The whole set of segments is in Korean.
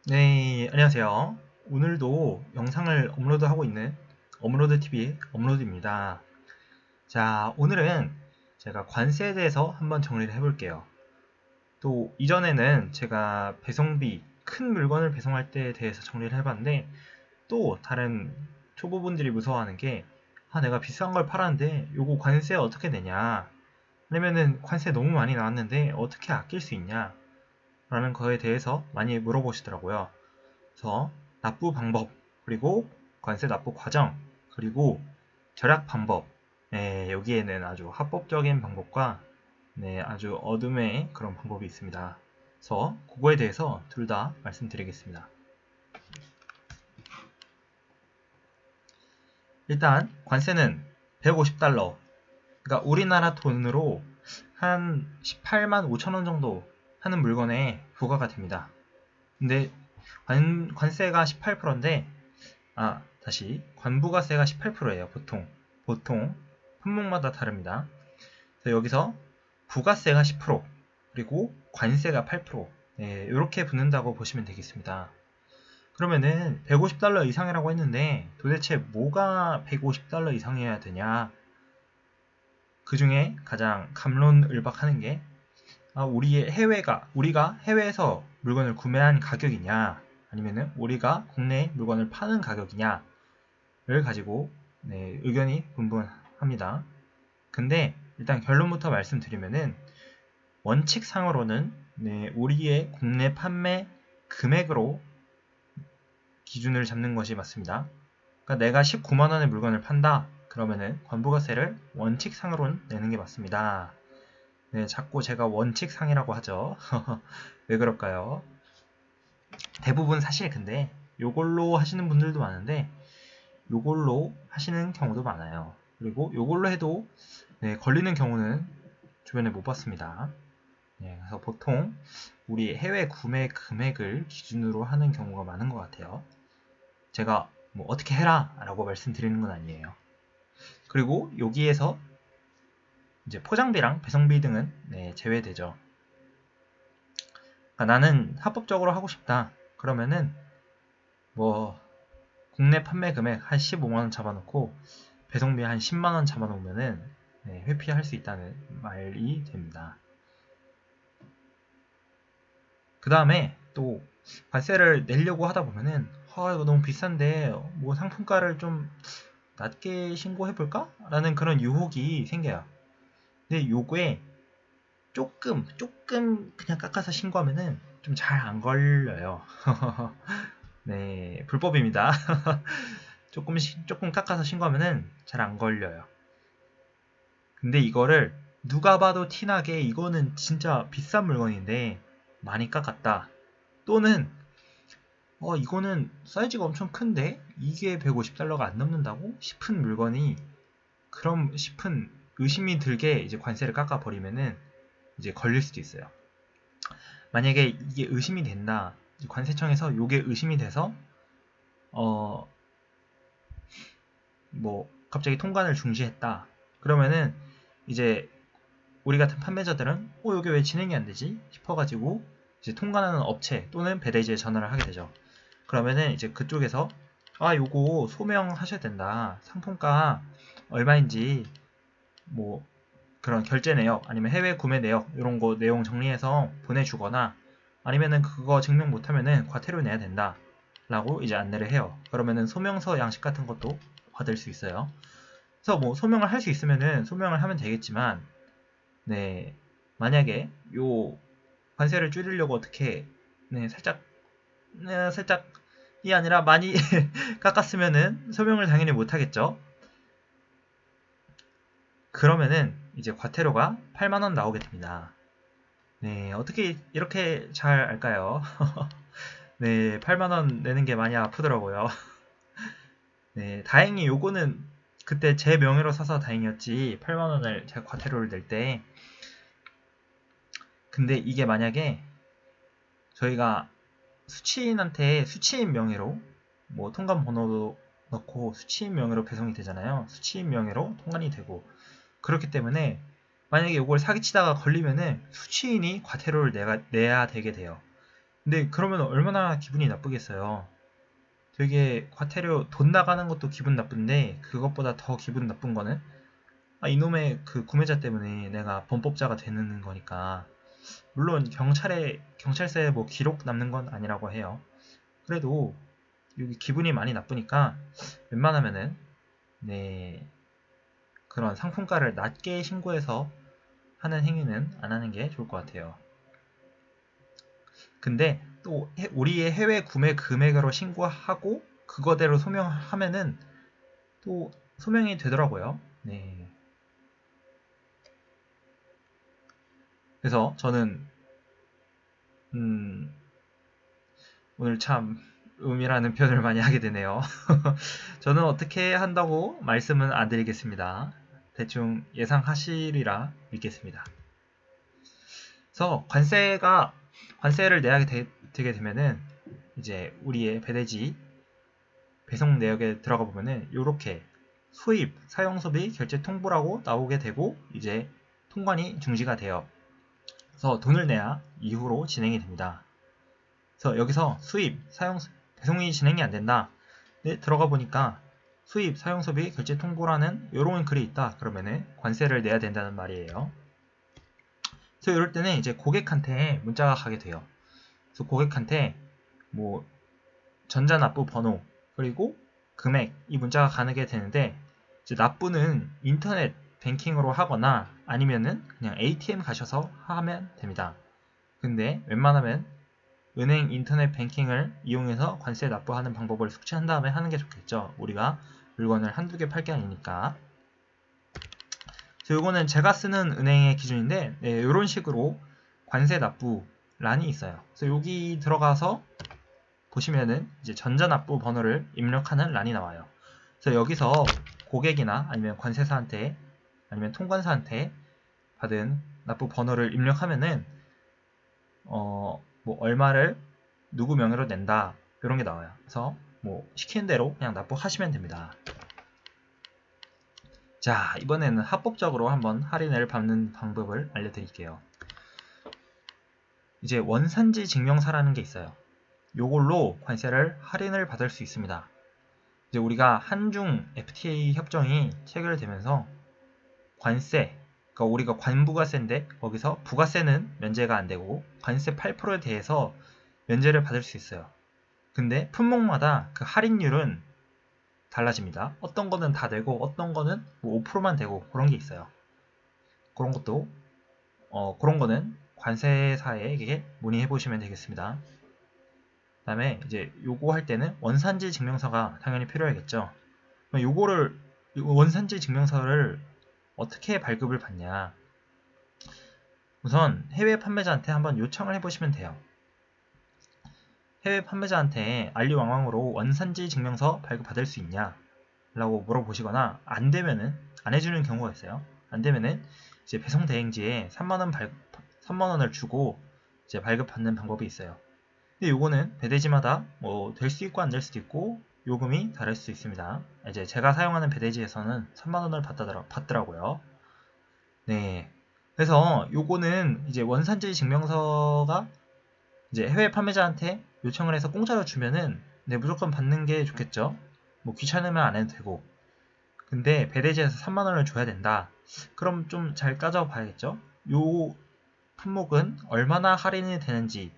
네, 안녕하세요. 오늘도 영상을 업로드하고 있는 업로드TV의 업로드입니다. 자, 오늘은 제가 관세에 대해서 한번 정리를 해볼게요. 또 이전에는 제가 배송비, 큰 물건을 배송할 때에 대해서 정리를 해봤는데 또 다른 초보분들이 무서워하는 게 내가 비싼 걸 팔았는데 요거 관세 어떻게 내냐? 아니면은 관세 너무 많이 나왔는데 어떻게 아낄 수 있냐? 라는 거에 대해서 많이 물어보시더라고요. 그래서 납부 방법, 그리고 관세 납부 과정, 그리고 절약 방법. 네, 여기에는 아주 합법적인 방법과 아주 어둠의 그런 방법이 있습니다. 그래서 그거에 대해서 둘 다 말씀드리겠습니다. 일단 관세는 150달러, 그러니까 우리나라 돈으로 한 18만 5천 원 정도 하는 물건에 부과가 됩니다. 근데 관세가 18%인데 다시 관부가세가 18%예요. 보통 품목마다 다릅니다. 그래서 여기서 부가세가 10% 그리고 관세가 8% 이렇게 붙는다고 보시면 되겠습니다. 그러면은 150달러 이상이라고 했는데 도대체 뭐가 150달러 이상이어야 되냐? 그 중에 가장 갑론을박하는 게 우리가 해외에서 물건을 구매한 가격이냐 아니면은 우리가 국내에 물건을 파는 가격이냐 를 가지고 의견이 분분합니다. 근데 일단 결론부터 말씀드리면은 원칙상으로는 우리의 국내 판매 금액으로 기준을 잡는 것이 맞습니다. 그러니까 내가 19만원의 물건을 판다 그러면은 관부가세를 원칙상으로는 내는 게 맞습니다. 자꾸 제가 원칙상이라고 하죠. 왜 그럴까요? 대부분 사실 근데 요걸로 하시는 분들도 많은데 요걸로 하시는 경우도 많아요. 그리고 요걸로 해도 걸리는 경우는 주변에 못 봤습니다. 그래서 보통 우리 해외 구매 금액을 기준으로 하는 경우가 많은 것 같아요. 제가 뭐 어떻게 해라 라고 말씀드리는 건 아니에요. 그리고 여기에서 이제 포장비랑 배송비 등은 제외되죠. 그러니까 나는 합법적으로 하고 싶다. 그러면은 뭐 국내 판매 금액 한 15만원 잡아놓고 배송비 한 10만원 잡아놓으면은 회피할 수 있다는 말이 됩니다. 그 다음에 또 관세를 내려고 하다 보면은 이거 너무 비싼데 뭐 상품가를 좀 낮게 신고해볼까? 라는 그런 유혹이 생겨요. 근데 요거에 조금 그냥 깎아서 신고하면은 좀 잘 안 걸려요. 네, 불법입니다. 조금 깎아서 신고하면은 잘 안 걸려요. 근데 이거를 누가 봐도 티나게 이거는 진짜 비싼 물건인데 많이 깎았다. 또는 이거는 사이즈가 엄청 큰데 이게 150달러가 안 넘는다고 싶은 물건이 그럼 싶은 의심이 들게 이제 관세를 깎아버리면은 이제 걸릴 수도 있어요. 만약에 이게 의심이 된다. 관세청에서 이게 의심이 돼서 뭐 갑자기 통관을 중지했다. 그러면은 이제 우리 같은 판매자들은 이게 왜 진행이 안 되지 싶어가지고 이제 통관하는 업체 또는 배대지에 전화를 하게 되죠. 그러면은 이제 그쪽에서 요거 소명하셔야 된다. 상품가 얼마인지 뭐 그런 결제 내역 아니면 해외 구매 내역 이런 거 내용 정리해서 보내주거나 아니면은 그거 증명 못하면은 과태료 내야 된다. 라고 이제 안내를 해요. 그러면은 소명서 양식 같은 것도 받을 수 있어요. 그래서 뭐 소명을 할 수 있으면은 소명을 하면 되겠지만 만약에 요 관세를 줄이려고 어떻게 살짝이 아니라 많이 깎았으면은 소명을 당연히 못 하겠죠. 그러면은 이제 과태료가 8만원 나오게 됩니다. 어떻게 이렇게 잘 알까요? 8만원 내는 게 많이 아프더라고요. 다행히 요거는 그때 제 명의로 사서 다행이었지 8만원을 제가 과태료를 낼 때. 근데 이게 만약에 저희가 수취인한테 수취인 명의로 뭐 통관 번호도 넣고 수취인 명의로 배송이 되잖아요. 수취인 명의로 통관이 되고 그렇기 때문에 만약에 이걸 사기치다가 걸리면은 수취인이 과태료를 내야 되게 돼요. 근데 그러면 얼마나 기분이 나쁘겠어요. 되게 과태료 돈 나가는 것도 기분 나쁜데 그것보다 더 기분 나쁜 거는 이놈의 그 구매자 때문에 내가 범법자가 되는 거니까. 물론 경찰서에 뭐 기록 남는 건 아니라고 해요. 그래도 여기 기분이 많이 나쁘니까 웬만하면은 네, 그런 상품가를 낮게 신고해서 하는 행위는 안 하는 게 좋을 것 같아요. 근데 또 우리의 해외 구매 금액으로 신고하고 그거대로 소명하면은 또 소명이 되더라고요. 네. 그래서 저는 음, 오늘 참 음이라는 표현을 많이 하게 되네요. 저는 어떻게 한다고 말씀은 안 드리겠습니다. 대충 예상하시리라 믿겠습니다. 그래서 관세를 되게 되면은 이제 우리의 배대지 배송 내역에 들어가 보면은 이렇게 수입, 사용 소비, 결제 통보라고 나오게 되고 이제 통관이 중지가 돼요. 그래서 돈을 내야 이후로 진행이 됩니다. 그래서 여기서 수입, 사용, 배송이 진행이 안 된다. 네, 들어가 보니까 수입, 사용 소비, 결제 통보라는 이런 글이 있다. 그러면은 관세를 내야 된다는 말이에요. 그래서 이럴 때는 이제 고객한테 문자가 가게 돼요. 그래서 고객한테 뭐 전자납부 번호 그리고 금액 이 문자가 가게 되는데 이제 납부는 인터넷 뱅킹으로 하거나 아니면은 그냥 ATM 가셔서 하면 됩니다. 근데 웬만하면 은행 인터넷 뱅킹을 이용해서 관세 납부하는 방법을 숙지한 다음에 하는 게 좋겠죠. 우리가 물건을 한두 개 팔 게 아니니까. 이거는 제가 쓰는 은행의 기준인데 네, 이런 식으로 관세 납부란이 있어요. 그래서 여기 들어가서 보시면은 이제 전자납부 번호를 입력하는 란이 나와요. 그래서 여기서 고객이나 아니면 관세사한테 아니면 통관사한테 받은 납부 번호를 입력하면은 뭐 얼마를 누구 명의로 낸다 이런 게 나와요. 그래서 뭐 시키는 대로 그냥 납부하시면 됩니다. 자, 이번에는 합법적으로 한번 할인을 받는 방법을 알려드릴게요. 이제 원산지 증명서라는 게 있어요. 요걸로 관세를 할인을 받을 수 있습니다. 이제 우리가 한중 FTA 협정이 체결되면서 관세, 그러니까 우리가 관부가세인데 거기서 부가세는 면제가 안 되고 관세 8%에 대해서 면제를 받을 수 있어요. 근데 품목마다 그 할인율은 달라집니다. 어떤 거는 다 되고 어떤 거는 뭐 5%만 되고 그런 게 있어요. 그런 것도 그런 거는 관세사에게 문의해 보시면 되겠습니다. 그 다음에 이제 요거 할 때는 원산지 증명서가 당연히 필요하겠죠. 요거를 원산지 증명서를 어떻게 발급을 받냐. 우선 해외 판매자한테 한번 요청을 해보시면 돼요. 해외 판매자한테 알리왕왕으로 원산지 증명서 발급받을 수 있냐 라고 물어보시거나 안 되면은 안 해주는 경우가 있어요. 안 되면은 이제 배송 대행지에 3만원을 주고 이제 발급받는 방법이 있어요. 근데 요거는 배대지마다 뭐 될 수 있고 안 될 수도 있고 요금이 다를 수 있습니다. 이제 제가 사용하는 배대지에서는 3만원을 받더라고요. 네. 그래서 요거는 이제 원산지 증명서가 이제 해외 판매자한테 요청을 해서 공짜로 주면은 네, 무조건 받는 게 좋겠죠. 뭐 귀찮으면 안 해도 되고. 근데 배대지에서 3만원을 줘야 된다. 그럼 좀 잘 따져봐야겠죠. 요 품목은 얼마나 할인이 되는지,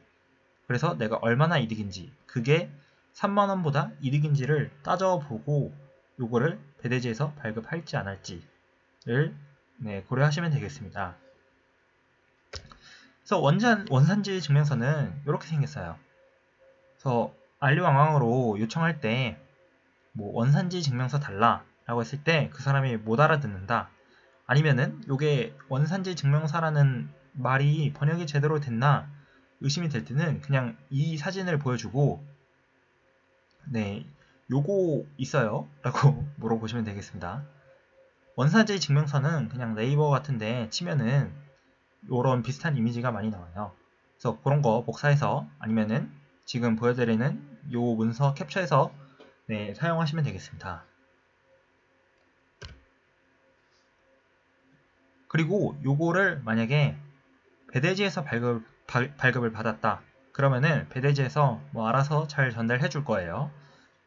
그래서 내가 얼마나 이득인지, 그게 3만원보다 이득인지를 따져보고 요거를 배대지에서 발급할지 안 할지를 네, 고려하시면 되겠습니다. 그래서 원산지 증명서는 이렇게 생겼어요. 그래서 알리왕왕으로 요청할 때 뭐 원산지 증명서 달라 라고 했을 때 그 사람이 못 알아듣는다. 아니면은 요게 원산지 증명서라는 말이 번역이 제대로 됐나 의심이 될 때는 그냥 이 사진을 보여주고 네 요거 있어요 라고 물어보시면 되겠습니다. 원산지 증명서는 그냥 네이버 같은데 치면은 요런 비슷한 이미지가 많이 나와요. 그래서 그런 거 복사해서 아니면은 지금 보여드리는 요 문서 캡처해서 네, 사용하시면 되겠습니다. 그리고 요거를 만약에 배대지에서 발급을 받았다. 그러면은 배대지에서 뭐 알아서 잘 전달해 줄 거예요.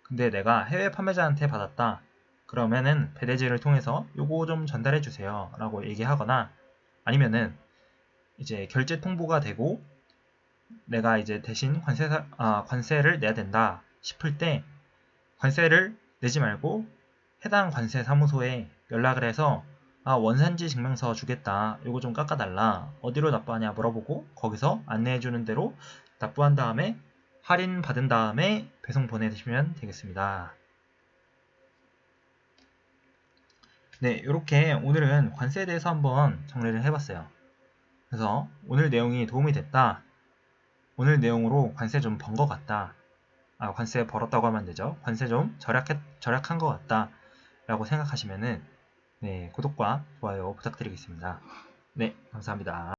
근데 내가 해외 판매자한테 받았다. 그러면은 배대지를 통해서 요거 좀 전달해 주세요. 라고 얘기하거나 아니면은 이제 결제 통보가 되고 내가 이제 대신 관세를 내야 된다 싶을 때 관세를 내지 말고 해당 관세 사무소에 연락을 해서 원산지 증명서 주겠다. 요거 좀 깎아달라. 어디로 납부하냐 물어보고 거기서 안내해주는 대로 납부한 다음에 할인 받은 다음에 배송 보내주시면 되겠습니다. 네, 이렇게 오늘은 관세에 대해서 한번 정리를 해봤어요. 그래서 오늘 내용이 도움이 됐다. 오늘 내용으로 관세 좀 번 것 같다. 관세 벌었다고 하면 되죠. 관세 좀 절약한 것 같다. 라고 생각하시면은 네, 구독과 좋아요 부탁드리겠습니다. 네, 감사합니다.